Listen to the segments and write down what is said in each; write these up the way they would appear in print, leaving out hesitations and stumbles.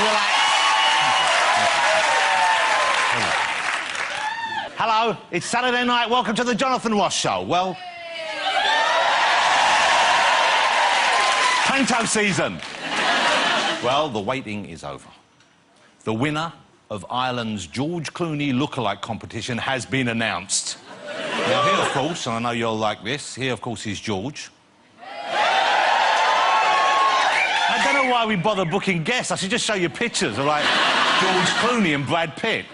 relax. Hello, it's Saturday night. Welcome to the Jonathan Ross Show. Well, Panto season. Well, the waiting is over. The winner of Ireland's George Clooney lookalike competition has been announced. Now, here, of course, and I know you'll like this, here, of course, is George. I don't know why we bother booking guests. I should just show you pictures of, like, George Clooney and Brad Pitt.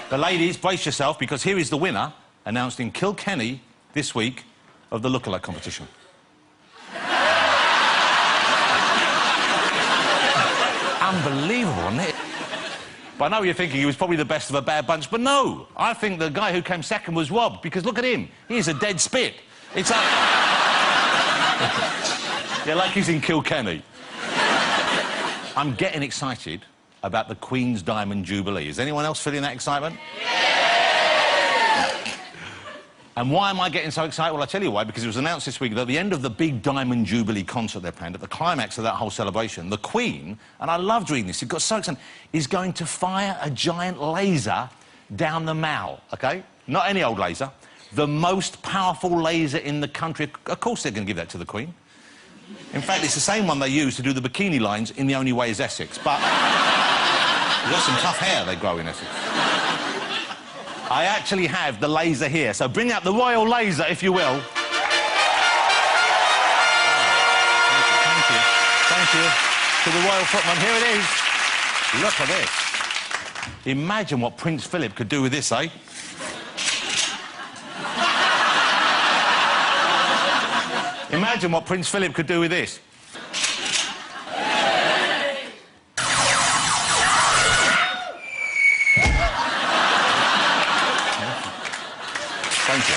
But, ladies, brace yourself, because here is the winner, announced in Kilkenny this week, of the lookalike competition. Unbelievable, isn't it? But I know you're thinking he was probably the best of a bad bunch, but no. I think the guy who came second was robbed, because look at him. He's a dead spit. It's like... yeah, like he's in Kilkenny. I'm getting excited about the Queen's Diamond Jubilee. Is anyone else feeling that excitement? And why am I getting so excited? Well, I'll tell you why, because it was announced this week that at the end of the big Diamond Jubilee concert they're playing, at the climax of that whole celebration, the Queen, and I loved reading this, it got so excited, is going to fire a giant laser down the Mall, OK? Not any old laser. The most powerful laser in the country. Of course they're going to give that to the Queen. In fact, it's the same one they use to do the bikini lines in The Only Way is Essex, but... you've got some tough hair they grow in Essex. I actually have the laser here, so bring out the royal laser, if you will. Thank you. To the royal footman. Here it is. Look at this. Imagine what Prince Philip could do with this, eh? Imagine what Prince Philip could do with this. Thank you.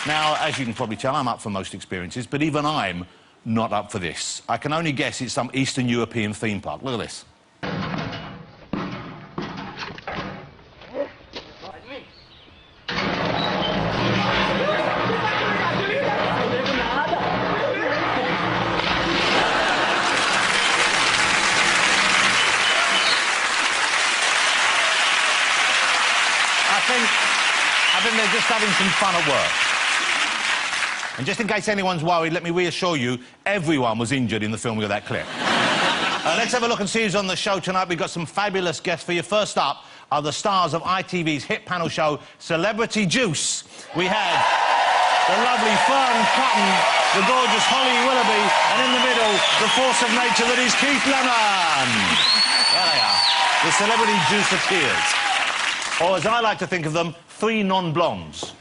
Now, as you can probably tell, I'm up for most experiences, but even I'm not up for this. I can only guess it's some Eastern European theme park. Look at this. I think they're just having some fun at work. And just in case anyone's worried, let me reassure you, everyone was injured in the filming of that clip. Let's have a look and see who's on the show tonight. We've got some fabulous guests for you. First up are the stars of ITV's hit panel show, Celebrity Juice. We have the lovely Fern Cotton, the gorgeous Holly Willoughby, and in the middle, the force of nature that is Keith Lemon. There they are, the Celebrity Juiceketeers. Or, as I like to think of them, three non-blondes.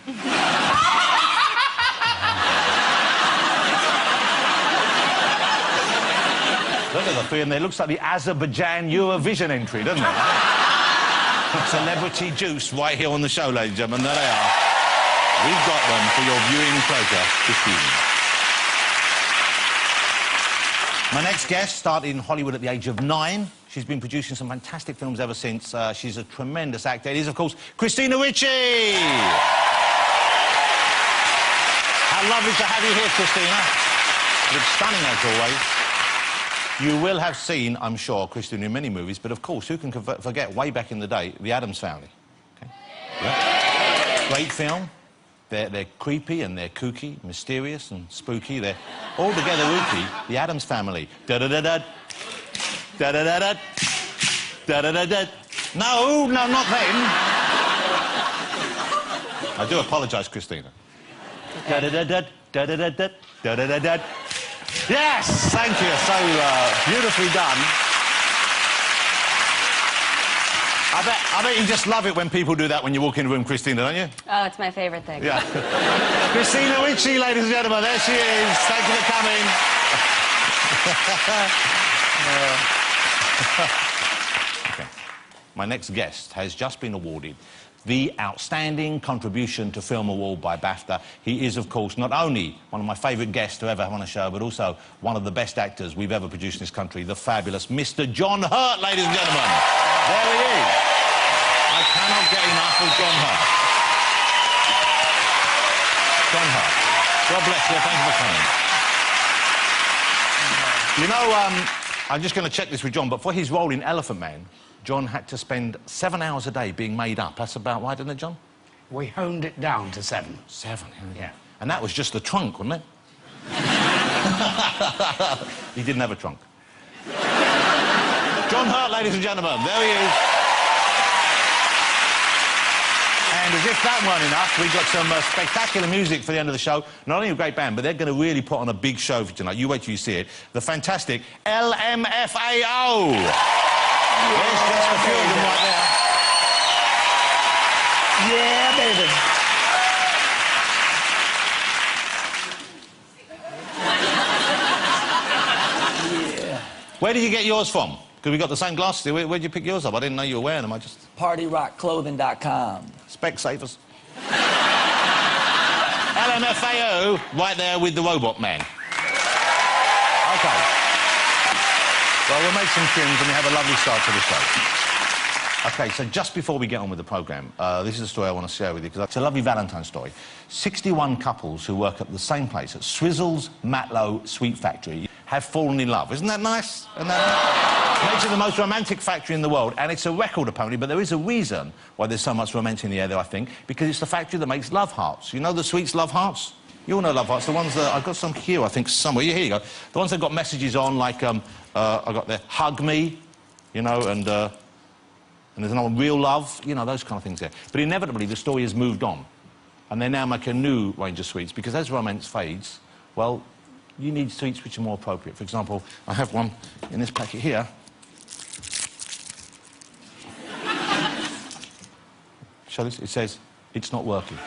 Look at the three, and it looks like the Azerbaijan Eurovision entry, doesn't it? Celebrity Juice right here on the show, ladies and gentlemen. There they are. We've got them for your viewing pleasure this evening. My next guest started in Hollywood at the age of 9. She's been producing some fantastic films ever since. She's a tremendous actor. It is, of course, Christina Ricci! How lovely to have you here, Christina. You look stunning, as always. You will have seen, I'm sure, Christina in many movies, but, of course, who can forget, way back in the day, The Addams Family? Okay. Yeah. Great film. They're creepy and they're kooky, mysterious and spooky. They're all together ooky. The Addams Family. Da-da-da-da. Da-da-da-da. Da-da-da-da. No, not them. I do apologise, Christina. Da-da-da-da. Da-da-da-da. Da-da-da-da. Yes! Thank you. So beautifully done. I bet you just love it when people do that when you walk in the room, Christina, don't you? Oh, it's my favourite thing. Yeah. Christina Ricci, ladies and gentlemen, there she is. Thank you for coming. Okay. My next guest has just been awarded the Outstanding Contribution to Film Award by BAFTA. He is, of course, not only one of my favourite guests to ever have on a show, but also one of the best actors we've ever produced in this country, the fabulous Mr. John Hurt, ladies and gentlemen. There he is. I cannot get enough of John Hurt. John Hurt. God bless you. Thank you for coming. You know, I'm just going to check this with John, but for his role in Elephant Man, John had to spend 7 hours a day being made up. That's about right, isn't it, John? We honed it down to 7. 7, yeah. And that was just the trunk, wasn't it? He didn't have a trunk. John Hurt, ladies and gentlemen, there he is. And as if that weren't enough, we've got some spectacular music for the end of the show. Not only a great band, but they're going to really put on a big show for tonight. You wait till you see it. The fantastic LMFAO. There's just a few of them right there. Yeah, baby. Yeah. Where did you get yours from? Because we got the same glasses. Where'd you pick yours up? I didn't know you were wearing them. I just... PartyRockClothing.com. Specsavers. LMFAO, right there with the Robot Man. OK. Well, we'll make some tunes and we have a lovely start to the show. OK, so just before we get on with the programme, this is a story I want to share with you, because it's a lovely Valentine's story. 61 couples who work at the same place, at Swizzle's Matlow Sweet Factory, have fallen in love. Isn't that nice? Isn't that nice? Makes it the most romantic factory in the world, and it's a record, apparently, but there is a reason why there's so much romance in the air there, I think, because it's the factory that makes love hearts. You know the sweets love hearts? You all know love hearts, the ones that... I've got some here, I think, somewhere. Yeah, here you go. The ones that got messages on, like, I got there, hug me, you know, and there's another one, real love, you know, those kind of things there. But inevitably, the story has moved on, and they now make a new range of sweets, because as romance fades, well, you need sweets which are more appropriate. For example, I have one in this packet here. Show this. It says, it's not working.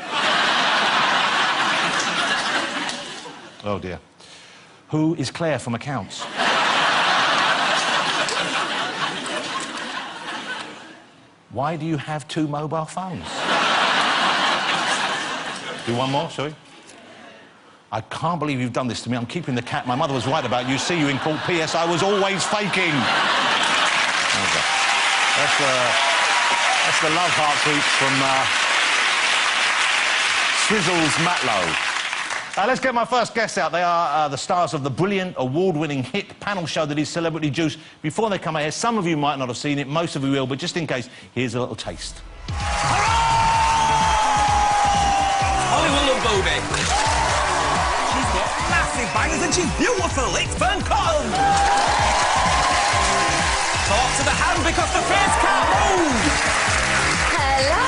Oh, dear. Who is Claire from accounts? Why do you have 2 mobile phones? Do one more, shall we? I can't believe you've done this to me. I'm keeping the cat. My mother was right about you. See you in court. P.S. I was always faking. Okay. That's the love heart sweets from Swizzle's Matlow. Let's get my first guests out. They are the stars of the brilliant, award-winning hit panel show that is Celebrity Juice. Before they come out here, some of you might not have seen it, most of you will, but just in case, here's a little taste. Hollywood Booby. She's got massive bangers and she's beautiful. It's Fern Cotton. Talk to the hand because the face can't move. Hello.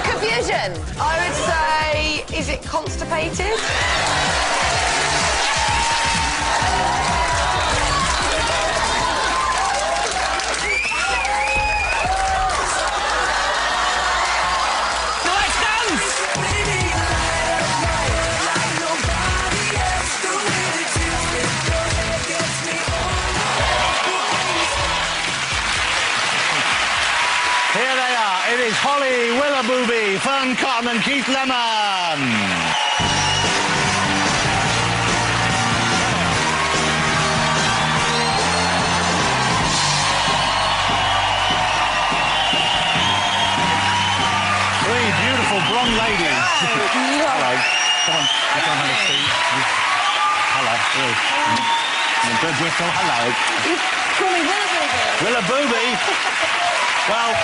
Confusion. I would say, is it constipated? Let's dance! Here they are. It is Holly Willoughby, Fern Cotton and Keith Lemon. Three beautiful blonde ladies. Hello. Come on, you can have a seat. Hello. Good whistle. Hello. You call me Willoughby. Willoughby. Well,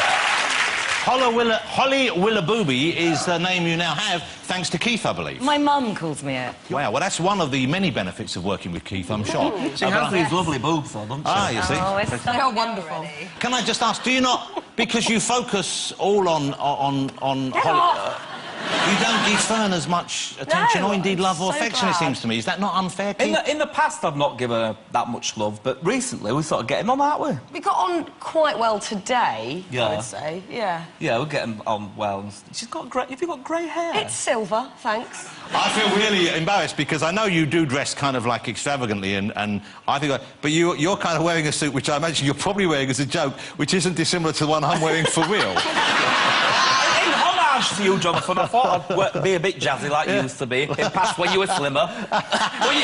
Holly Willoughby is the name you now have, thanks to Keith, I believe. My mum calls me it. Wow, well, that's one of the many benefits of working with Keith, I'm sure. She has these lovely boobs, though, doesn't she? Ah, you see. Oh, it's They're wonderful. Can I just ask, do you not, because you focus all on Holly... you don't give Fern as much attention No, or indeed love or so affection, it glad. seems to me. Is that not unfair, Keith? In the past, I've not given her that much love, but recently we're sort of getting on, aren't we? We got on quite well today, Yeah. I would say. Yeah. Yeah, we're getting on well. She's got grey... Have you got grey hair? It's silver, thanks. I feel really embarrassed because I know you do dress kind of like extravagantly and I think... But you're kind of wearing a suit which I imagine you're probably wearing as a joke, which isn't dissimilar to the one I'm wearing for real. In homage homage to you, Jonathan. I thought I'd be a bit jazzy like you used to be in past when you were slimmer. when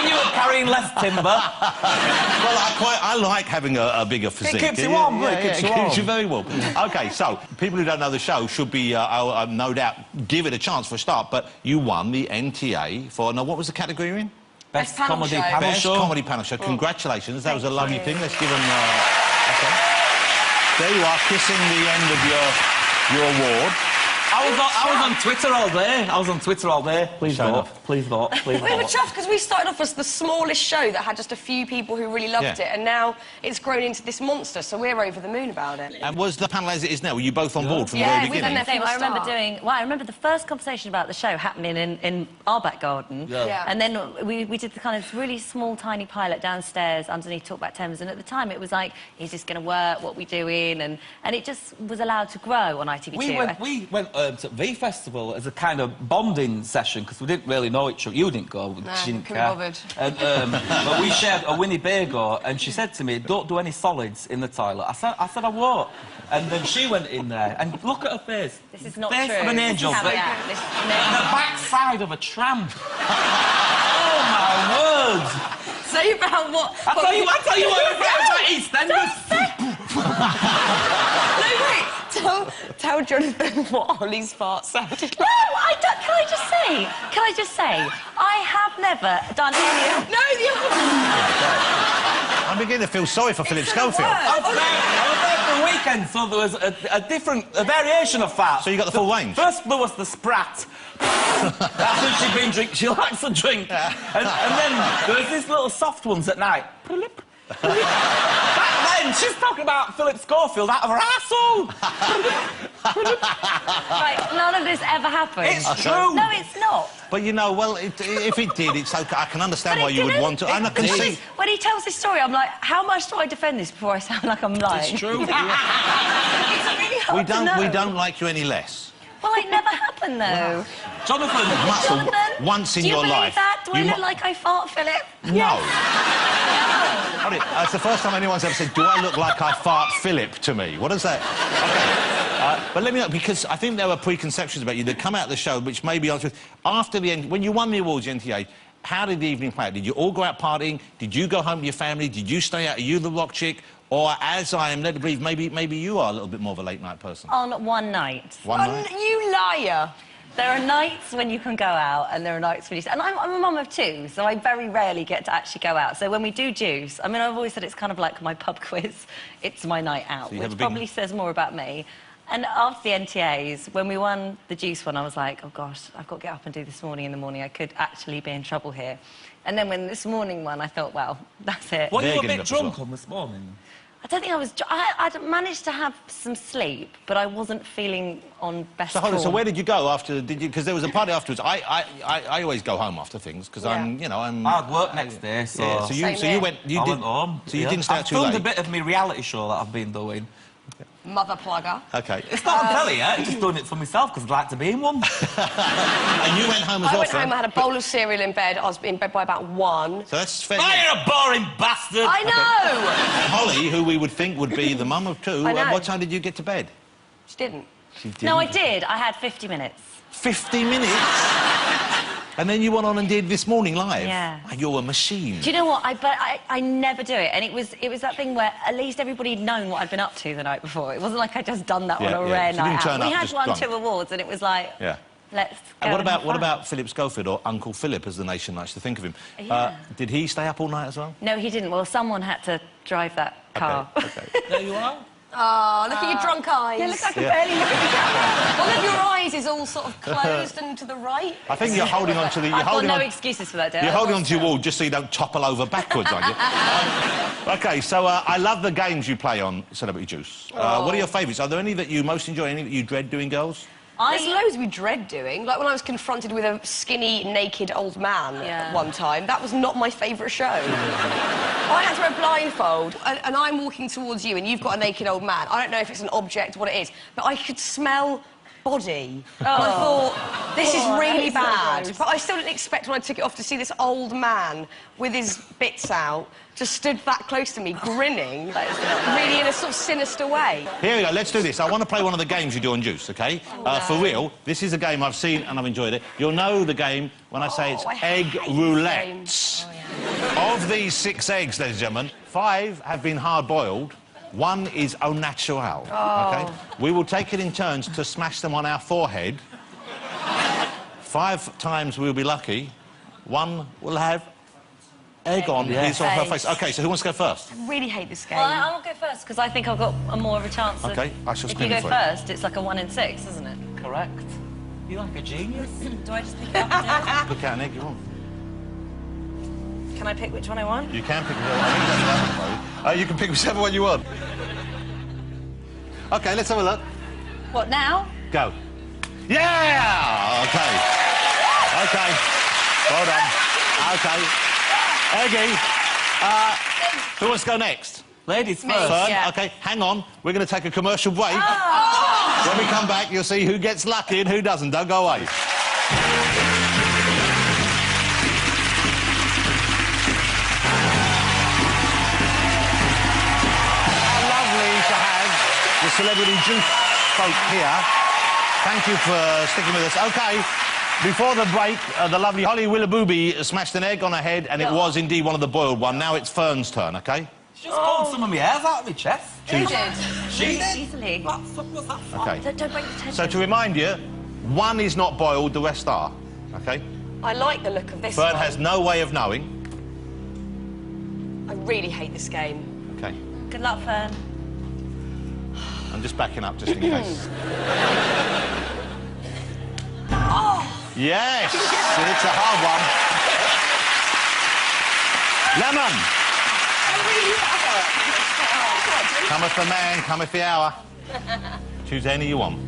you were carrying less timber. Well, I like having a bigger physique. It keeps you warm, yeah, it keeps it you warm. keeps you very warm. OK, so, people who don't know the show should be, no doubt, give it a chance for a start, but you won the NTA for... Now, what was the category you're in? Best panel comedy show. panel Best show. comedy panel show. Congratulations, that was a lovely you. thing. Let's give them... OK. There you are, kissing the end of your award. I was on Twitter all day. I was on Twitter all day. Please Shut vote. up. Please vote. Please We were vote. chuffed because we started off as the smallest show that had just a few people who really loved Yeah. it, and now it's grown into this monster, so we're over the moon about it. And was the panel as it is now? Were you both on board from the Yeah, very we've beginning? been there Same. from the I remember start. doing... Well, I remember the first conversation about the show happening in our back garden. Yeah. And then we did the kind of really small, tiny pilot downstairs underneath Talkback Thames, and at the time it was like, is this going to work? What we doing? And it just was allowed to grow on ITV2. We went to V Festival as a kind of bonding session because we didn't really know each other. You didn't go. Nah, She didn't couldn't care. be bothered. And, but we shared a Winnebago, and she said to me, "Don't do any solids in the toilet." I said I won't. And then she went in there, and look at her face. This is not face true. of an angel. This is but how- yeah, this- the backside of a tramp. Oh my word! Say about what... I tell you what, EastEnders. No, wait. Tell Jonathan what Ollie's fart sounded like. No, I don't... Can I just say, I have never done any of... No, the other... I'm beginning to feel sorry for Philip Schofield. I was there for the weekend, so there was a variation of fat. So you got the full range? First there was the sprat. That's what she'd been drinking. She likes to drink. And then there was these little soft ones at night. Philip. Back then, she's talking about Philip Schofield out of her arsehole. Right, none of this ever happened. It's true. No, it's not. But, you know, well, if it did, it's OK. I can understand But why it you would didn't. want to... And I can see... When he tells this story, I'm like, how much do I defend this before I sound like I'm lying? It's true. It's really hard to know. We don't like you any less. Well, it never happened, though. Jonathan. Jonathan, Once in do you your believe life. that? Do I you look mu- like I fart, Philip? No. Hold it. That's the first time anyone's ever said, do I look like I fart Philip to me? What is that? OK. But let me know, because I think there were preconceptions about you that come out of the show, which may be honest with... After the end... When you won the awards, the NTA, how did the evening play out? Did you all go out partying? Did you go home to your family? Did you stay out? Are you the rock chick? Or, as I am led to believe, maybe you are a little bit more of a late-night person? On one night. One night? You liar. There are nights when you can go out, and there are nights when you... And I'm a mum of two, so I very rarely get to actually go out. So when we do juice... I mean, I've always said it's kind of like my pub quiz. It's my night out, So you have which a big- probably says more about me. And after the NTAs, when we won the juice one, I was like, oh, gosh, I've got to get up and do this morning in the morning. I could actually be in trouble here. And then when this morning won, I thought, well, that's it. Were you They're a getting bit up as drunk well. on this morning? I don't think I was... I'd managed to have some sleep, but I wasn't feeling on best So hold on, so form. where did you go after? Did you? Because there was a party afterwards. I always go home after things because I'm, you know, I'm. I'd work next day, so... Yeah, Same so you here. went. You I did, went home. So you yeah. didn't stay out I've too filmed late. a bit of my reality show that I've been doing. Mother plugger. Okay. It's not on telly yet, I'm just doing it for myself because I'd like to be in one. And you went home as I well. went Fran? home, I had a bowl of cereal in bed. I was in bed by about 1. So that's fair. Oh, you're a boring bastard! I know! Holly, who we would think would be the mum of two, I know. what time did you get to bed? She didn't. She didn't. No, I did. I had 50 minutes. 50 minutes. And then you went on and did This Morning Live. Yeah. Oh, you're a machine. Do you know what? I never do it. And it was that thing where at least everybody had known what I'd been up to the night before. It wasn't like I'd just done that Yeah, on a yeah. rare So you night didn't out. turn We up had just won drunk. 2 awards and it was like, Yeah. let's go And what and have fun. about Philip Schofield, or Uncle Philip, as the nation likes to think of him? Yeah. Did he stay up all night as well? No, he didn't. Well, someone had to drive that car. Okay. There you are. Oh, look at your drunk eyes. Yeah, look, I can Yeah. barely look at the camera. One of your eyes is all sort of closed and to the right. I think you're holding on to the. You're I've got holding no on. excuses for that, Dale. You're holding on to your wall just so you don't topple over backwards, aren't you? OK, so I love the games you play on Celebrity Juice. What are your favourites? Are there any that you most enjoy, any that you dread doing, girls? There's loads we dread doing. Like when I was confronted with a skinny, naked old man at one time. That was not my favourite show. I had to wear a blindfold, and I'm walking towards you, and you've got a naked old man. I don't know if it's an object, what it is, but I could smell body. And I thought, this is really bad. But I still didn't expect when I took it off to see this old man with his bits out just stood that close to me, grinning, really in a sort of sinister way. Here we go, let's do this. I want to play one of the games you do on Juice, OK? For real, this is a game I've seen and I've enjoyed it. You'll know the game when I say it's egg roulette. Of these 6 eggs, ladies and gentlemen, 5 have been hard-boiled. 1 is au naturel, OK? We will take it in turns to smash them on our forehead. 5 times we'll be lucky. 1 will have egg on his or her face. OK, so who wants to go first? I really hate this game. Well, I won't go first, because I think I've got more of a chance of... OK, I shall If you scream it go for you. first, it's like a 1 in 6, isn't it? Correct. You're like a genius. Do I just pick it up and do Pick out an egg you want. it? Can I pick which one I want? You can pick whichever one. I think that's right, though. You can pick whichever one you want. OK, let's have a look. What, now? Go. Yeah! OK. OK. Well done. OK. Eggy. Who wants to go next? Ladies Me. first. Fern? Yeah. OK, hang on. We're going to take a commercial break. When we come back, you'll see who gets lucky and who doesn't. Don't go away. Lovely to have the Celebrity Juice folk here. Thank you for sticking with us. OK, before the break, the lovely Holly Willoughby smashed an egg on her head, and it was indeed one of the boiled one. Now it's Fern's turn, OK? She just pulled some of my hairs out of my chest. Who did? She did. Easily. What's that for? OK. Don't break the tension. So to remind you, 1 is not boiled, the rest are. OK? I like the look of this Fern one. has no way of knowing. I really hate this game. OK. Good luck, Fern. I'm just backing up just in case. Yes! It's a hard one. Lemon! Cometh the man, cometh the hour. Choose any you want.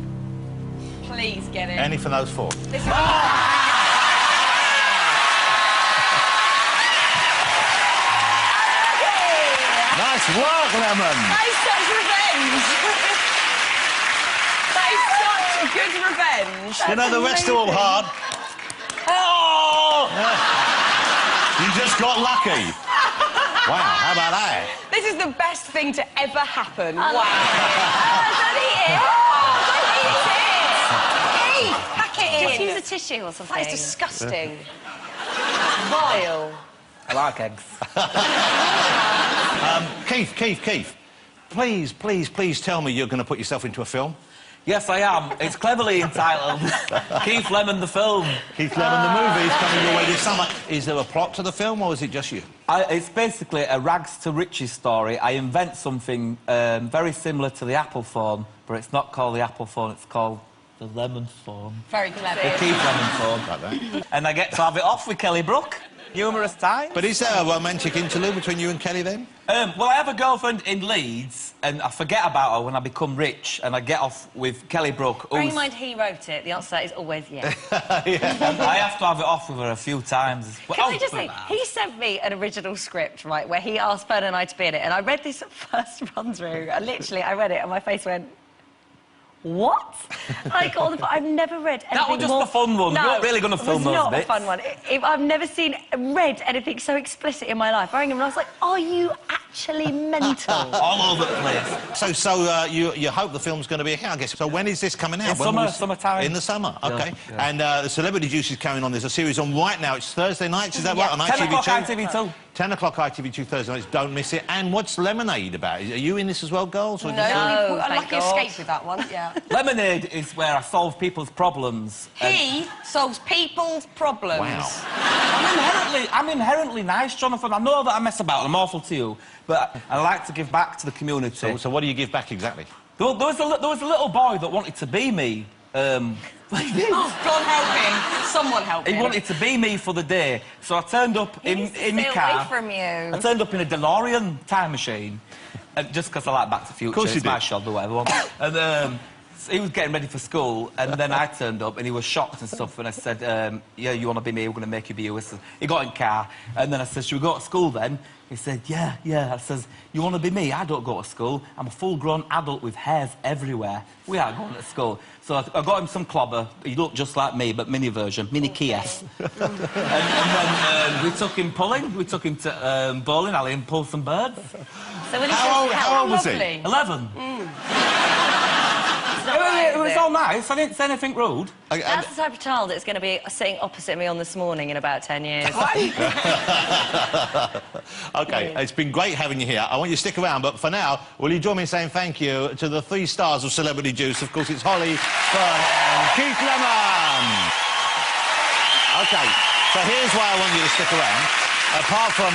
Please get it. Any from those 4. This is... Nice work, Lemon! That is such revenge! That is such good revenge. You know, the rest are all hard. Oh! You just got lucky. Wow, how about that? This is the best thing to ever happen. Wow. Don't eat it! Hey, pack it Just in. use a tissue or something. That is disgusting. Vile. I like eggs. Keith, please tell me you're going to put yourself into a film. Yes, I am. It's cleverly entitled Keith Lemon the Film. Keith Lemon, the movie, is coming your way this summer. Is there a plot to the film, or is it just you? It's basically a rags to riches story. I invent something very similar to the Apple phone, but it's not called the Apple phone, it's called the Lemon phone. Very clever. The Keith Lemon phone. Like that. And I get to have it off with Kelly Brook. Numerous times. But is there a romantic interlude between you and Kelly, then? Well, I have a girlfriend in Leeds, and I forget about her when I become rich, and I get off with Kelly Brook. Bearing in mind he wrote it, the answer is always yes. And I have to have it off with her a few times. Can I just say, he sent me an original script, right, where he asked Fern and I to be in it, and I read this first run-through, and literally I read it, and my face went... What? Like, I've never read anything That was just more... a fun one. No, We're not really going to film those bits. It was not a fun one. I've never read anything so explicit in my life. I rang him and I was like, are you actually mental? All over the place. So you hope the film's going to be a hit, I guess. So when is this coming out? Summertime. In the summer, OK. Yeah. And the Celebrity Juice is carrying on. There's a series on right now. It's Thursday nights, is that right? On 10 o'clock ITV2? ITV2. 10 o'clock ITV2 Thursday nights. Don't miss it. And what's Lemonade about? Are you in this as well, girls? Or No, No, a thank lucky God. escape with that one, yeah. Lemonade is where I solve people's problems. He solves people's problems. Wow. I'm inherently nice, Jonathan. I know that I mess about and I'm awful to you, but I like to give back to the community. So what do you give back exactly? There was a little boy that wanted to be me. Like this. Oh, God help him. Someone help him. He wanted to be me for the day, so I turned up in my car. Away from you. I turned up in a DeLorean time machine, just because I like Back to the Future. Of course you it's my did. shot, do whatever I want. And he was getting ready for school, and then I turned up, and he was shocked and stuff, and I said, yeah, you want to be me? We're going to make you be you. He got in car, and then I said, should we go to school then? He said, yeah. I says, you want to be me? I don't go to school. I'm a full-grown adult with hairs everywhere. We aren't going to school. So I got him some clobber. He looked just like me, but mini version, mini Kies. and then we took him pulling. We took him to bowling alley and pulled some birds. So when How old was he? 11. It was all nice. I didn't say anything rude. That's the type of child that's going to be sitting opposite me on This Morning in about 10 years. OK, it's been great having you here. I want you to stick around, but for now, will you join me in saying thank you to the 3 stars of Celebrity Juice? Of course, it's Holly, Fern and Keith Lemon. OK, so here's why I want you to stick around. Apart from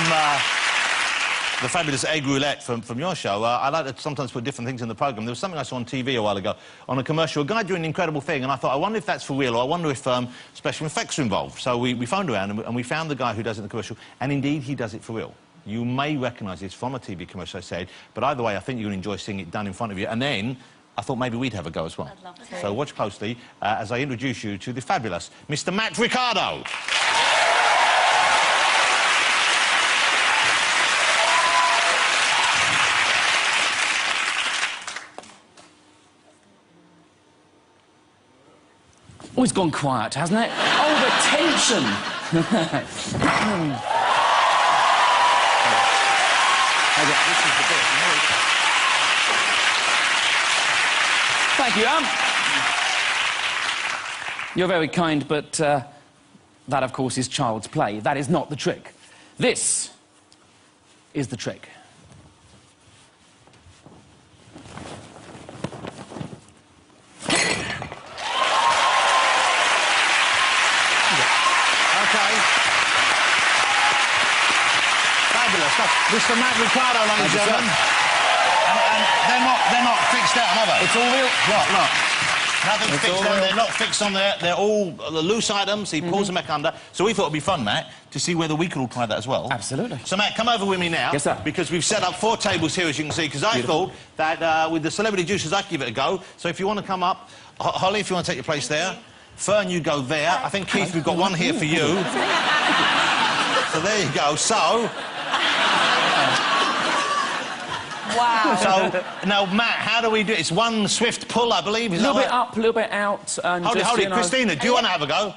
the fabulous egg roulette from your show, I like to sometimes put different things in the programme. There was something I saw on TV a while ago, on a commercial, a guy doing an incredible thing, and I thought, I wonder if that's for real, or I wonder if special effects are involved. So we phoned around and we found the guy who does it in the commercial, and indeed he does it for real. You may recognise this from a TV commercial, I said, but either way, I think you're going to enjoy seeing it done in front of you. And then I thought maybe we'd have a go as well. I'd love to. So watch closely as I introduce you to the fabulous Mr. Matt Ricardo. Oh, it's gone quiet, hasn't it? Oh, the tension! Thank you, You're very kind, but that, of course, is child's play. That is not the trick. This is the trick. Mr. Matt Ricardo, ladies and gentlemen. And they're not fixed down, are they? It's all real. Look. Nothing's fixed down. They're not fixed on there. They're all the loose items. He pulls them back under. So we thought it'd be fun, Matt, to see whether we could all try that as well. Absolutely. So, Matt, come over with me now. Yes, sir. Because we've set up 4 tables here, as you can see, because I thought that with the Celebrity Juices, I'd give it a go. So if you want to come up... Holly, if you want to take your place there. Fern, you go there. I think, Keith, we've got one here for you. So there you go. So... Wow. So, now, Matt, how do we do it? It's one swift pull, I believe. Is a little that bit up, a little bit out, and hold just, it. Christina, do you want to have a go?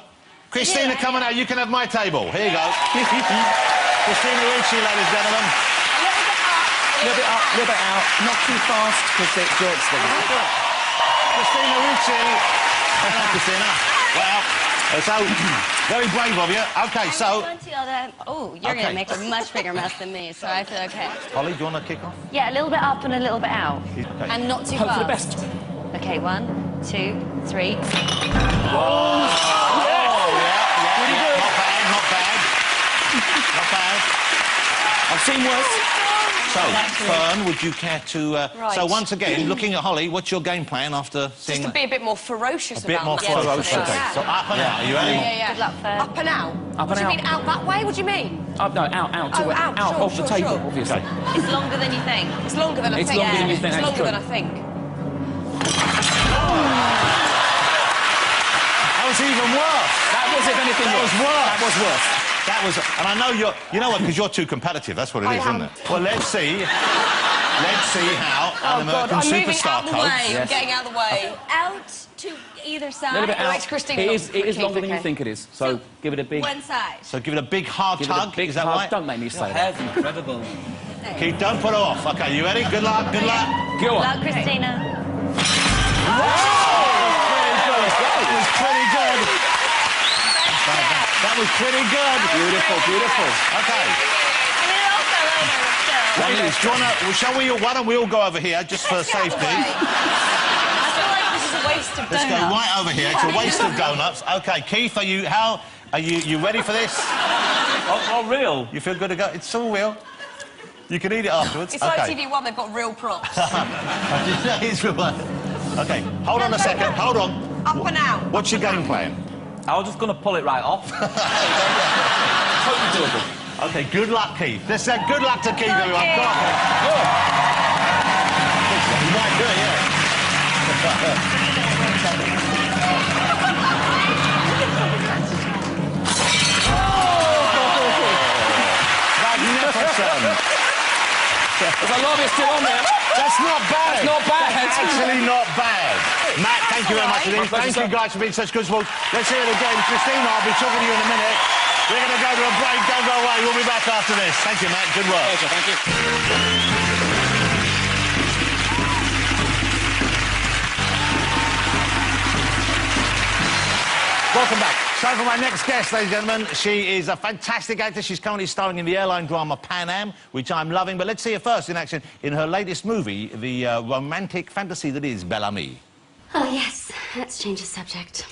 Christina, come on out. You can have my table. Here you go. Christina Ricci, ladies and gentlemen. A little bit up, a little bit out. Not too fast, because it jerks things. Christina Ricci. Hello, Christina. Well, so, very brave of you. OK, so... Oh, you're going to make a much bigger mess than me, so I feel OK. Holly, do you want to kick off? Yeah, a little bit up and a little bit out. Okay. And not too Hope fast. for the best. OK, 1, 2, 3. Oh, yeah. Pretty good. Not bad. Not bad. I've seen worse. So, Fern, would you care to... Right. So, once again, looking at Holly, what's your game plan after seeing... Just to be a bit more ferocious a bit about more that. ferocious. Yeah. Okay, so up and out. Are you ready? Yeah. Good luck, Fern. Up and out? Up What and do you mean, out that way? What do you mean? No, out. Oh, out, out sure, of the sure, table, sure. obviously. Okay. It's longer than you think. It's longer than I It's think. longer than you think, It's that's longer true. than I think. That was even worse. That was, if anything, That was worse. That was worse. That was... And I know you're... You know what? Because you're too competitive. That's what it I is, am. isn't it? Well, let's see. Let's see how an Oh, God, American I'm moving superstar out the way. copes. Yes. I'm getting out of the way. Out to either A side. little bit No, out. it's Christina, It not is, it is Keith, longer than you okay. think it is. So, give it a big... One side. So give it a big hard Give it tug. a big Is that hug. right? Don't make me say Your that. hair's incredible. Keith, don't put her off. OK, you ready? Good luck. Good luck. Go Good on. luck, Christina. That was pretty good. That was pretty good. Beautiful. OK. I mean, it also over still. Ladies, do you wanna, why don't we all go over here, just for safety? I feel like this is a waste of Let's go donuts. right over here. It's a waste of donuts. OK, Keith, are you ready for this? Oh, real? You feel good to go? It's all real. You can eat it afterwards. It's like TV1, they've got real props. It's real. OK, hold on a second. Hold on. Up and out. What's your game plan? I was just going to pull it right off. Totally doable. OK, good luck, Keith. Let's say good luck to Keith, everyone. you. Go on, Keith. Good. You might do it, yeah. Rob is still on there. That's not bad. That's not bad. That's actually not bad. Matt, thank you very much indeed. My pleasure, Thank you sir. guys for being such good sports. Let's hear it again. Christina, I'll be talking to you in a minute. We're going to go to a break. Don't go away. We'll be back after this. Thank you, Matt. Good work. Pleasure, thank you. Welcome back. So for my next guest, ladies and gentlemen, she is a fantastic actress. She's currently starring in the airline drama Pan Am, which I'm loving. But let's see her first in action in her latest movie, the romantic fantasy that is Bel Ami. Oh, yes. Let's change the subject.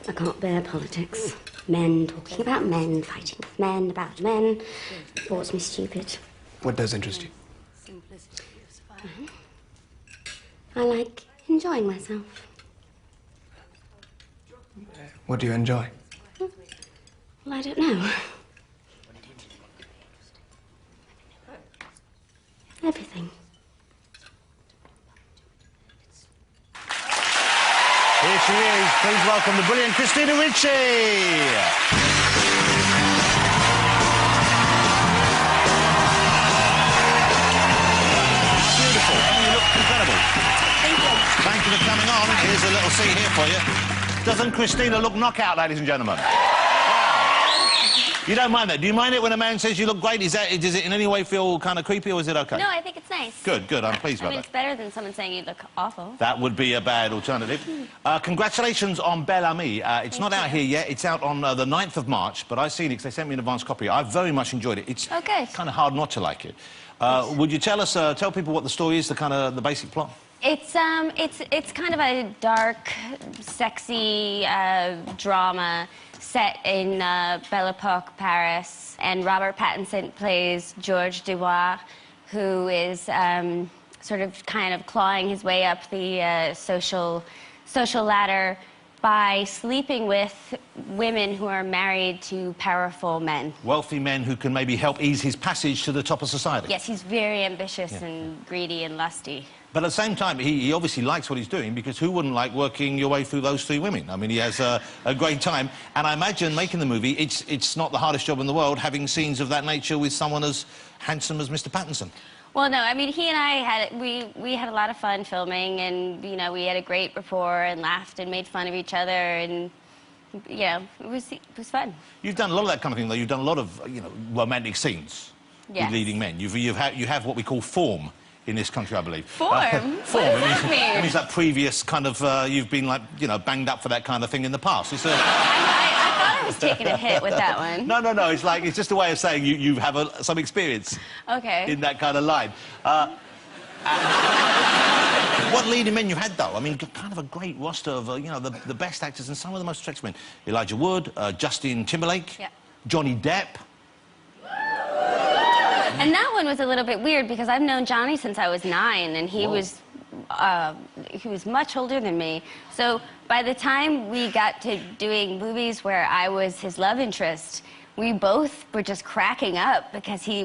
I can't bear politics. Men talking about men, fighting with men, about men. Bores me stupid. What does interest you? I like enjoying myself. What do you enjoy? Well, I don't know. Everything. Here she is. Please welcome the brilliant Christina Ricci. Beautiful. You look incredible. Thank you. Thank you for coming on. Here's a little seat here for you. Doesn't Christina look knockout, ladies and gentlemen? You don't mind that? Do you mind it when a man says you look great? Does it in any way feel kind of creepy, or is it okay? No, I think it's nice. Good, good. I'm pleased I about mean, that. it's better than someone saying you look awful. That would be a bad alternative. Congratulations on Bel Ami. It's not out here yet. It's out on the 9th of March, but I've seen it because they sent me an advance copy. I very much enjoyed it. It's Okay. kind of hard not to like it. Would you tell people what the story is, the basic plot? It's kind of a dark, sexy drama set in Belle Epoque, Paris, and Robert Pattinson plays Georges Dubois, who is sort of kind of clawing his way up the social ladder by sleeping with women who are married to powerful men. Wealthy men who can maybe help ease his passage to the top of society. Yes, he's very ambitious and greedy and lusty. But at the same time, he obviously likes what he's doing, because who wouldn't like working your way through those three women? I mean, he has a great time. And I imagine making the movie, it's not the hardest job in the world, having scenes of that nature with someone as handsome as Mr. Pattinson. Well, no, I mean, he and I we had a lot of fun filming, and, you know, we had a great rapport and laughed and made fun of each other, and, you know, it was fun. You've done a lot of that kind of thing, though. You've done a lot of, romantic scenes Yes. with leading men. You have what we call form in this country, I believe. Form? What does that mean? It means that previous kind of, you've been, like, banged up for that kind of thing in the past. It's I thought I was taking a hit with that one. No. It's just a way of saying you have some experience. Okay. In that kind of line. What leading men you had, though? I mean, kind of a great roster of, the best actors and some of the most attractive men. Elijah Wood, Justin Timberlake, Yeah. Johnny Depp. And that one was a little bit weird because I've known Johnny since I was 9, and he was much older than me. So by the time we got to doing movies where I was his love interest, we both were just cracking up because we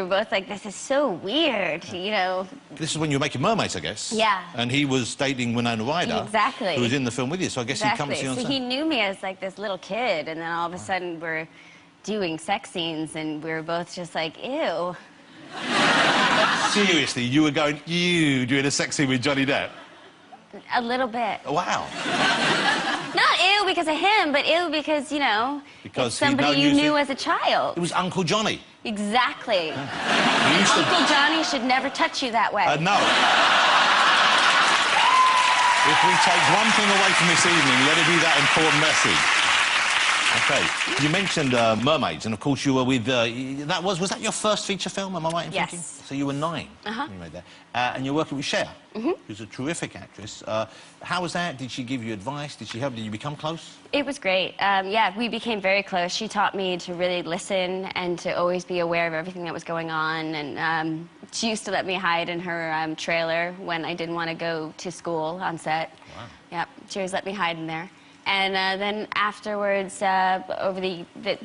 were both like, this is so weird, This is when you were making Mermaids, I guess. Yeah. And he was dating Winona Ryder. Exactly. Who was in the film with you, so I guess he comes to you on So set. he knew me as like this little kid, and then all of a sudden we're doing sex scenes, and we were both just like, ew. Seriously, you were going, doing a sex scene with Johnny Depp? A little bit. Wow. Not ew because of him, but ew because, Because it's somebody you knew as a child. It was Uncle Johnny. Exactly. He used to... Uncle Johnny should never touch you that way. No. If we take one thing away from this evening, let it be that important message. OK. You mentioned Mermaids, and of course you were with... was that your first feature film, am I right in thinking? Yes. So you were 9 when you made that. And you're working with Cher, who's a terrific actress. How was that? Did she give you advice? Did she help? Did you become close? It was great. Yeah, we became very close. She taught me to really listen and to always be aware of everything that was going on. And she used to let me hide in her trailer when I didn't want to go to school on set. Wow. Yep, she always let me hide in there. And then afterwards, over the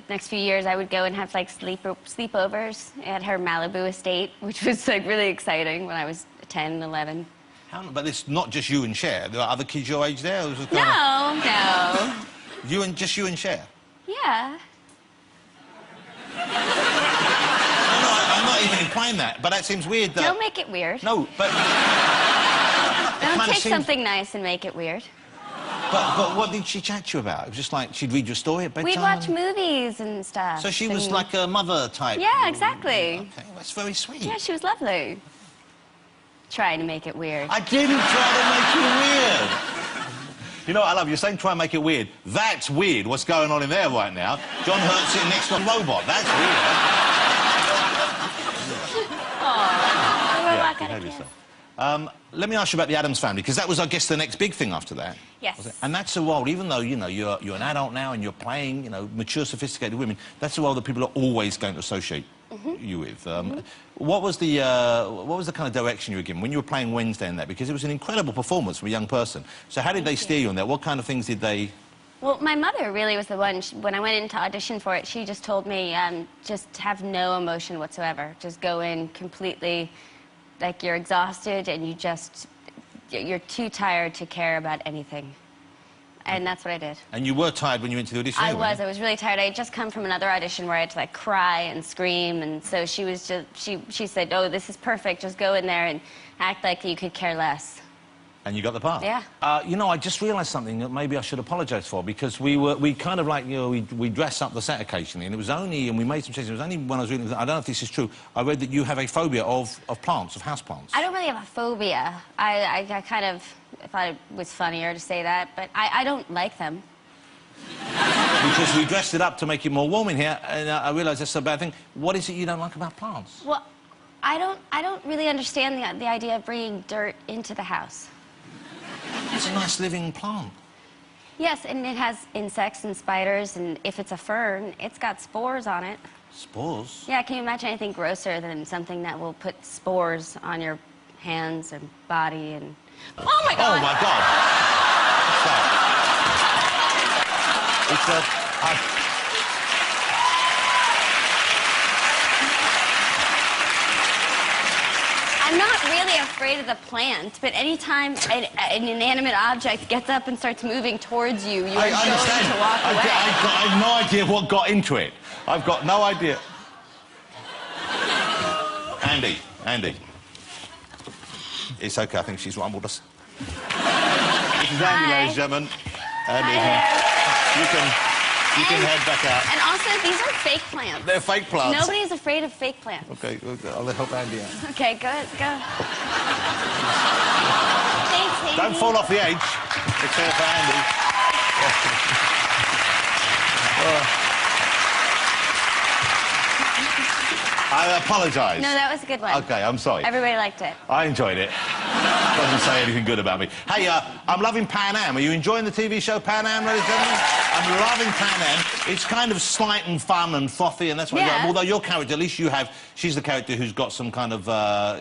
next few years, I would go and have, like, sleepovers at her Malibu estate, which was, like, really exciting when I was 10, 11. But it's not just you and Cher. There are other kids your age there? No. Just you and Cher? Yeah. I'm not not even implying that, but that seems weird. Don't make it weird. No, but... Don't take something nice and make it weird. But what did she chat to you about? It was just like she'd read your story at bedtime? We'd watch movies and stuff. So she was like a mother type? Yeah, exactly. Okay, that's very sweet. Yeah, she was lovely. Trying to make it weird. I didn't try to make it weird. You know what I love? You're saying try and make it weird. That's weird, what's going on in there right now. John Hurt sitting next to a robot. That's weird. Oh, behave yourself. Let me ask you about the Addams Family, because that was, I guess, the next big thing after that. Yes. And that's a role, even though, you know, you're an adult now and you're playing, you know, mature, sophisticated women, that's a role that people are always going to associate you with. What was the kind of direction you were given when you were playing Wednesday in that? Because it was an incredible performance from a young person. So how did they steer you on that? What kind of things did they... Well, my mother really was the one. When I went in to audition for it, she just told me, just have no emotion whatsoever. Just go in completely, like you're exhausted and you're too tired to care about anything. And that's what I did. And you were tired when you went to the audition? I was really tired. I had just come from another audition where I had to, like, cry and scream, and so she was just, she said, oh, this is perfect, just go in there and act like you could care less. And you got the part? Yeah. You know, I just realised something that maybe I should apologise for, because we kind of like, you know, we dress up the set occasionally, and it was only, and we made some changes, it was only when I was reading, I don't know if this is true, I read that you have a phobia of plants, of house plants. I don't really have a phobia. I kind of thought it was funnier to say that, but I don't like them. Because we dressed it up to make it more warm in here, and I realised that's a bad thing. What is it you don't like about plants? Well, I don't really understand the idea of bringing dirt into the house. It's a nice living plant. Yes, and it has insects and spiders, and if it's a fern, it's got spores on it. Spores? Yeah, can you imagine anything grosser than something that will put spores on your hands and body and... Oh, my God! Oh, my God! It's a... I'm not really afraid of the plant, but anytime an inanimate object gets up and starts moving towards you, you are going to walk away. I have no idea what got into it. I've got no idea. Andy. It's OK, I think she's rumbled us. This is Andy, ladies and gentlemen. Andy, you can head back out. And also, these are fake plants. They're fake plants. Nobody's afraid of fake plants. OK, I'll help Andy out. OK, go. Thanks, Andy. Don't fall off the edge. It's here for Andy. I apologise. No, that was a good one. OK, I'm sorry. Everybody liked it. I enjoyed it. Doesn't say anything good about me. Hey, I'm loving Pan Am. Are you enjoying the TV show Pan Am, ladies and gentlemen? I'm loving Pan Am. It's kind of slight and fun and frothy, and that's what you like. Although your character, at least you have... She's the character who's got some kind of,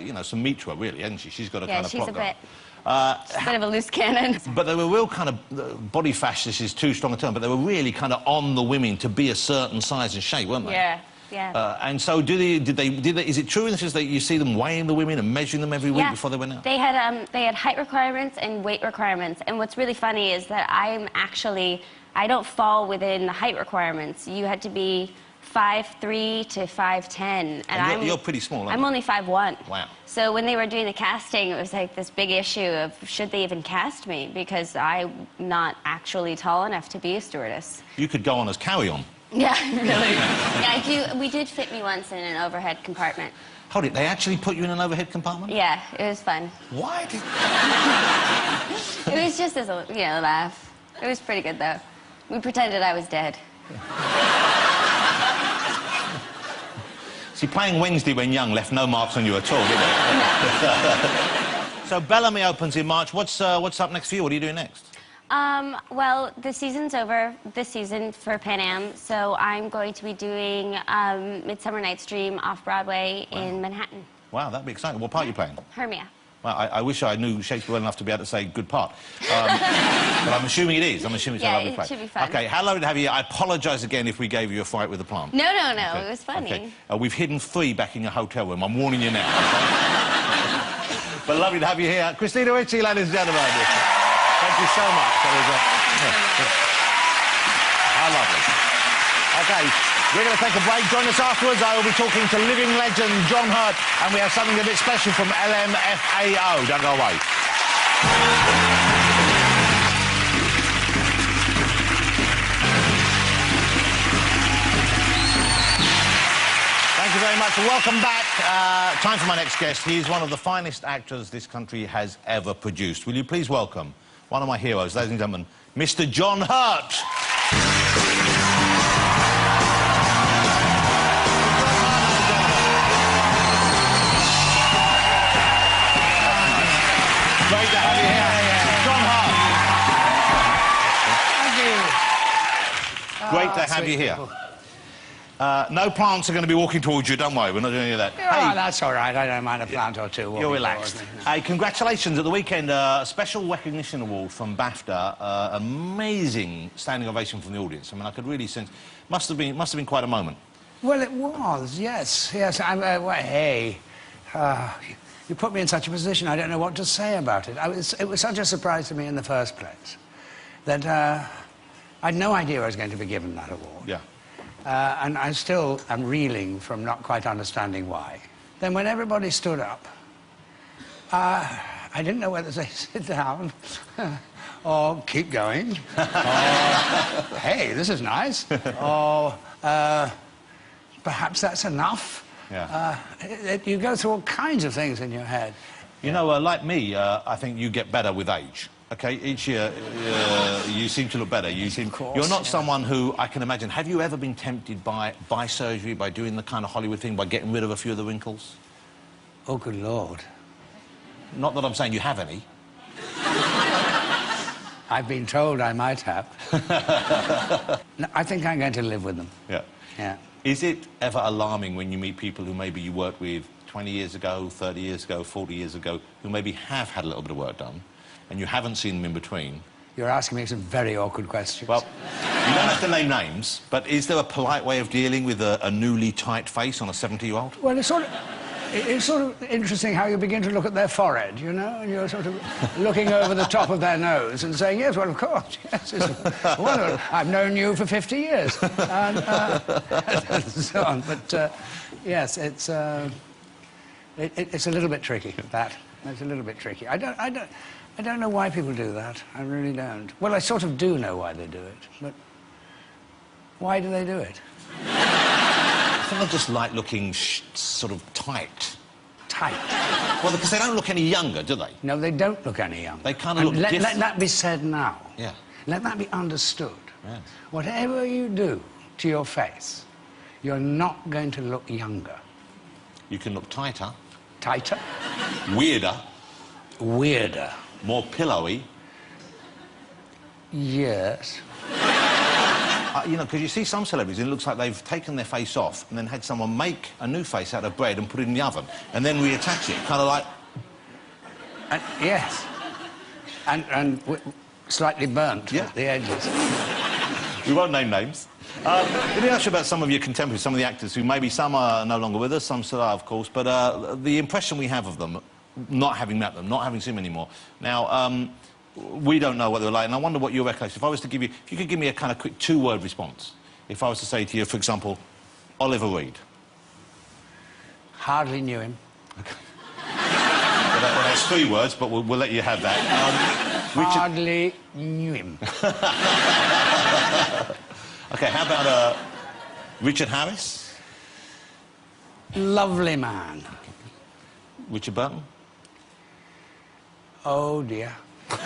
you know, some meat to her, really, hasn't she? She's got a kind of plot going. She's a bit of a loose cannon. But they were real kind of... body fascists is too strong a term, but they were really kind of on the women to be a certain size and shape, weren't they? Yeah. And so, did they? Is it true in the sense that you see them weighing the women and measuring them every week before they went out? They had height requirements and weight requirements. And what's really funny is that I don't fall within the height requirements. You had to be 5'3" to 5'10", and you're pretty small, aren't you? I'm only 5'1". Wow. So when they were doing the casting, it was like this big issue of should they even cast me, because I'm not actually tall enough to be a stewardess. You could go on as carry-on. Yeah, really. Yeah, we did fit me once in an overhead compartment. Hold it, they actually put you in an overhead compartment? Yeah, it was fun. Why did... It was just as a, you know, laugh. It was pretty good, though. We pretended I was dead. See, playing Wednesday when young left no marks on you at all, did it? So Bellamy opens in March. What's up next for you? What are you doing next? Well, the season's over this season for Pan Am, so I'm going to be doing Midsummer Night's Dream off-Broadway in Manhattan. Wow, that'd be exciting. What part are you playing? Hermia. Well, I wish I knew Shakespeare well enough to be able to say good part. But I'm assuming it is. I'm assuming it's a lovely play. It should be fun. OK, how lovely to have you here. I apologise again if we gave you a fright with the plant. No, okay. It was funny. Okay. We've hidden 3 back in your hotel room. I'm warning you now. Okay? But lovely to have you here. Christina Ricci, ladies and gentlemen. Thank you so much. That was, how lovely. OK. We're going to take a break. Join us afterwards. I will be talking to living legend John Hurt, and we have something a bit special from LMFAO. Don't go away. Thank you very much. Welcome back. Time for my next guest. He is one of the finest actors this country has ever produced. Will you please welcome one of my heroes, ladies and gentlemen, Mr. John Hurt. Great to have you here. John Hurt. Thank you. Great to have you here. No plants are going to be walking towards you, don't worry. We're not doing any of that. Oh, that's all right. I don't mind a plant or two. You're relaxed. Hey, congratulations at the weekend. A special recognition award from BAFTA. Amazing standing ovation from the audience. I mean, I could really sense... Must have been quite a moment. Well, it was, yes. Yes, well, hey. You put me in such a position, I don't know what to say about it. It was such a surprise to me in the first place that I had no idea I was going to be given that award. Yeah. And I still am reeling from not quite understanding why. Then when everybody stood up, I didn't know whether to say sit down or keep going or hey, this is nice or perhaps that's enough. Yeah. You go through all kinds of things in your head. You know, like me, I think you get better with age. Okay, each year you seem to look better. You're not someone who I can imagine. Have you ever been tempted by surgery, by doing the kind of Hollywood thing, by getting rid of a few of the wrinkles? Oh, good Lord. Not that I'm saying you have any. I've been told I might have. No, I think I'm going to live with them. Yeah. Yeah. Is it ever alarming when you meet people who maybe you worked with 20 years ago, 30 years ago, 40 years ago, who maybe have had a little bit of work done, and you haven't seen them in between? You're asking me some very awkward questions. Well, you don't have to name names, but is there a polite way of dealing with a newly tight face on a 70-year-old? Well, it's sort of interesting how you begin to look at their forehead, you know, and you're sort of looking over the top of their nose and saying, yes, well, of course, yes, it's wonderful. I've known you for 50 years, and so on. But, yes, it's a little bit tricky, that. It's a little bit tricky. I don't know why people do that. I really don't. Well, I sort of do know why they do it, but why do they do it? I think they just like looking sort of tight. Tight? Well, because they don't look any younger, do they? No, they don't look any younger. They kind of look different. Let that be said now. Yeah. Let that be understood. Yes. Whatever you do to your face, you're not going to look younger. You can look tighter. Tighter? Weirder. Weirder. More pillowy. Yes. You know, because you see some celebrities, and it looks like they've taken their face off and then had someone make a new face out of bread and put it in the oven and then reattach it, kind of like... Yes. And slightly burnt at the edges. We won't name names. Let me ask you about some of your contemporaries, some of the actors who maybe some are no longer with us, some still are, of course, but the impression we have of them, not having met them, not having seen them anymore. Now, we don't know what they're like, and I wonder what your recollection... If I was to give you... If you could give me a kind of quick two-word response. If I was to say to you, for example, Oliver Reed. Hardly knew him. OK. Well, that's three words, but we'll let you have that. Hardly knew him. OK, how about Richard Harris? Lovely man. Richard Burton? Oh, dear. God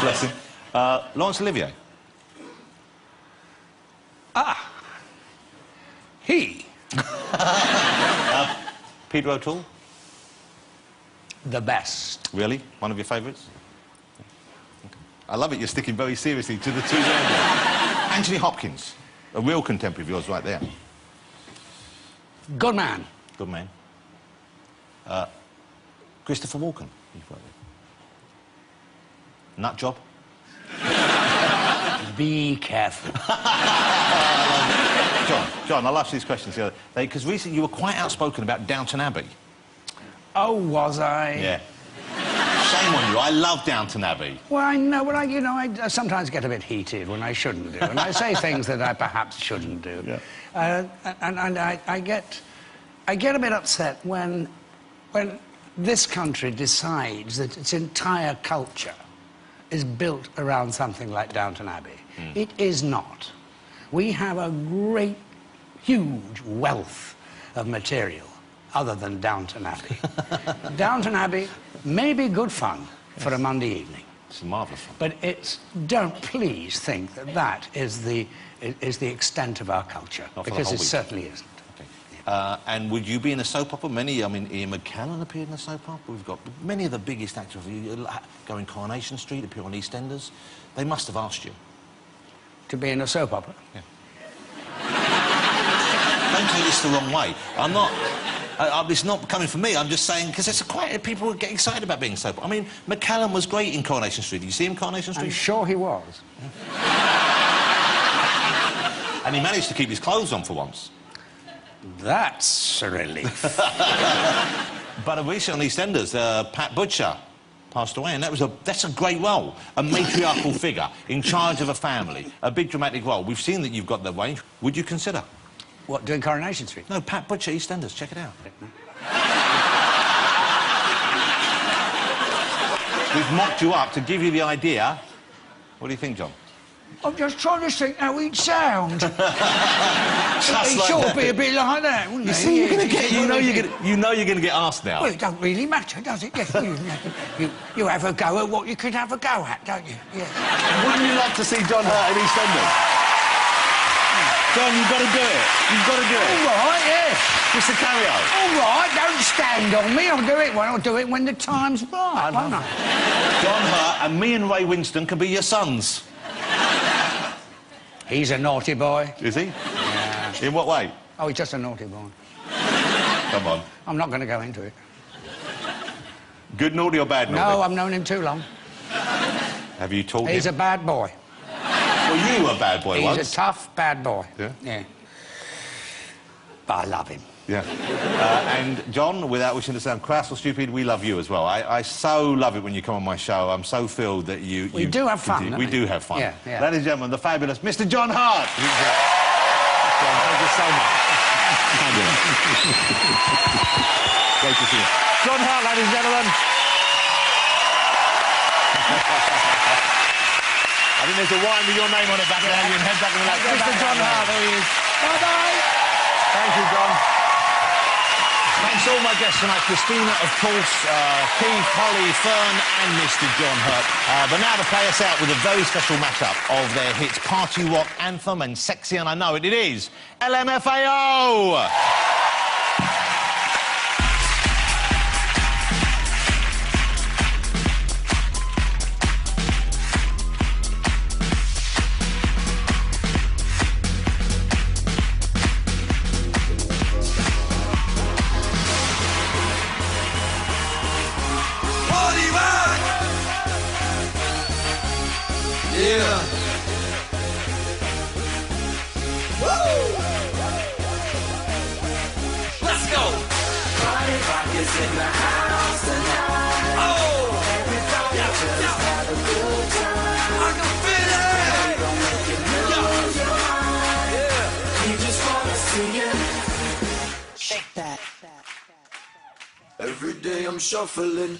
bless him. Laurence Olivier? Ah. He. Peter O'Toole? The best. Really? One of your favourites? Okay. I love it, you're sticking very seriously to the two there. Anthony Hopkins, a real contemporary of yours right there. Good man. Good man. Christopher Walken. Nut job? Be careful. John, I'll ask these questions the other day, because recently you were quite outspoken about Downton Abbey. Oh, was I? Yeah. shame on you. I love Downton Abbey. Well, I know, well, you know, I sometimes get a bit heated when I shouldn't do, and I say things that I perhaps shouldn't do. Yeah. And I get a bit upset when this country decides that its entire culture is built around something like Downton Abbey. It is not. We have a great, huge wealth of material other than Downton Abbey. Downton Abbey may be good fun for a Monday evening. It's marvellous fun. But don't please think that that is the extent of our culture, Not for the because whole it week. certainly isn't. And would you be in a soap opera? Many, I mean, Ian McKellen appeared in a soap opera. We've got many of the biggest actors. You go in Coronation Street, appear on EastEnders. They must have asked you. To be in a soap opera? Yeah. Don't take this the wrong way. I'm not... it's not coming from me. I'm just saying, because it's quite... People get excited about being soap. I mean, McKellen was great in Coronation Street. Did you see him in Coronation Street? I'm sure he was. And he managed to keep his clothes on for once. That's a relief. But recently on EastEnders, Pat Butcher passed away, and that's a great role. A matriarchal figure in charge of a family. A big dramatic role. We've seen that you've got the range. Would you consider? What, doing Coronation Street? No, Pat Butcher, EastEnders. Check it out. We've mocked you up to give you the idea. What do you think, John? I'm just trying to think how he'd sound. Just He'd like sort that. of be a bit like that, wouldn't You he? see, you're going to Yeah, get... You know you're going to get asked now. Well, it don't really matter, does it? You have a go at what you could have a go at, don't you? Yeah. Wouldn't you like to see John Hurt in EastEnders? John, you've got to do it. You've got to do it. All right, yeah. It's a cameo. All right, don't stand on me. I'll do it when the time's right, won't I? John Hurt and me and Ray Winston can be your sons. He's a naughty boy. Is he? Yeah. In what way? Oh, he's just a naughty boy. Come on. I'm not going to go into it. Good naughty or bad naughty? No, I've known him too long. Have you taught He's him? a bad boy. Well, you were a bad boy once. He's a tough, bad boy. Yeah? Yeah. But I love him. Yeah. And John, without wishing to sound crass or stupid, we love you as well. I so love it when you come on my show. I'm so thrilled that you... We do have fun, don't We we? do have fun. Yeah, yeah. Ladies and gentlemen, the fabulous Mr. John Hurt. John, thank you so much. Fabulous. Great to see you. John Hurt, ladies and gentlemen. I think there's a wine with your name on it back there. You can head back and relax. Mr. John Hurt, there he is. Bye-bye. Thank you, John. Thanks to all my guests tonight. Christina, of course, Keith, Holly, Fern and Mr. John Hurt. But now to play us out with a very special mashup of their hits Party Rock Anthem and Sexy and I Know It. It is LMFAO! Party rock! Yeah. Woo! Let's go! Party rock is in the house tonight. Oh! Everybody just have a good time. I can feel it! Don't make it lose your mind. Yeah. We just wanna see you shake that. Every day I'm shuffling.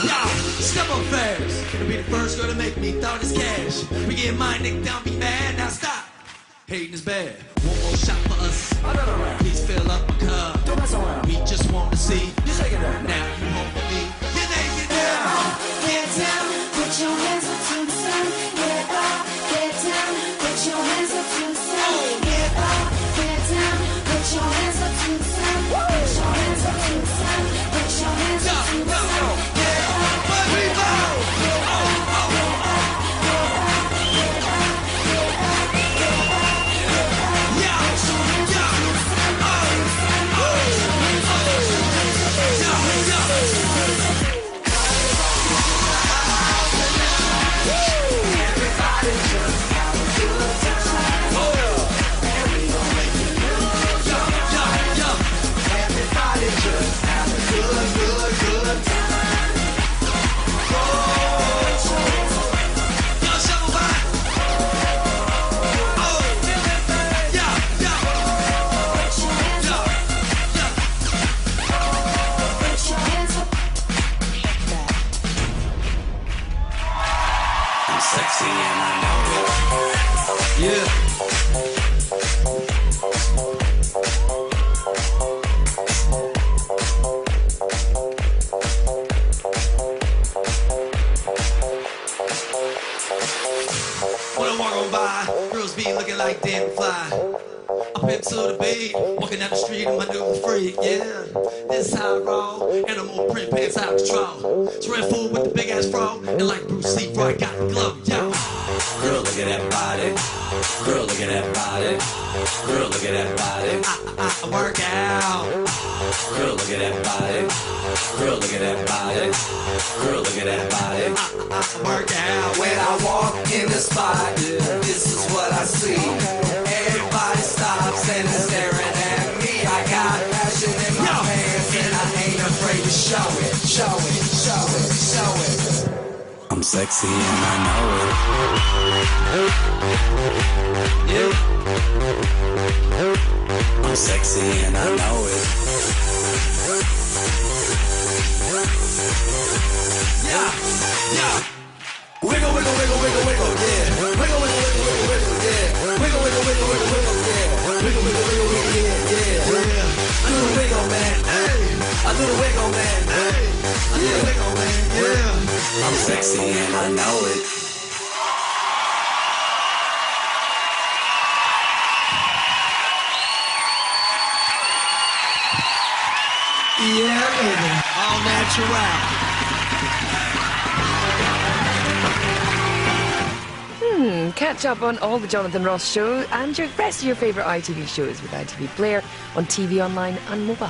Yeah, step up fast. Gonna be the first girl to make me thought it's cash. We get my neck down, be mad. Now stop. Hating is bad. One more shot for us. Please fill up a cup. Don't mess around. We just want to see you take it up. Now you home with me. You're naked now. Get down, put your hands up to the sun. Get up, get down, put your hands up to the sun. Get up, get down, put your hands up to the sun. Put your hands up to the sun. Put your hands up to the sun. Get up, get up, get up, When I walk on by, girls be looking like damn fly. I pimp to the beat, walking down the street in my new freak, yeah. This how I roll, and I'm on print pants out of control. Red fool with the big ass fro, and like Bruce Lee, bro, I got the glow, yo. Girl, look at that body. Girl, look at that body. Girl, look at that body. I work out. Girl, look at that body. Girl, look at that body. Girl, look at that body. I work out. When I walk in the spot, this is what I see. Everybody stops and is staring at me. I got passion in my pants and I ain't afraid to show it, show it, show it, show it. I'm sexy and I know it. Yeah. I'm sexy and I know it. Yeah, yeah. Wiggle, wiggle, wiggle, wiggle, wiggle, yeah. Wiggle, wiggle, wiggle, wiggle, wiggle, yeah. Wiggle, wiggle, wiggle, wiggle, wiggle, yeah. Wiggle, wiggle, wiggle, wiggle, yeah, yeah. I do the wiggle, man. Hey, I do the wiggle, man. Hey, I do the wiggle, man. Yeah. I'm sexy and I know it. Yeah, baby. All natural. Catch up on all the Jonathan Ross shows and the rest of your favourite ITV shows with ITV Player on TV, online and mobile.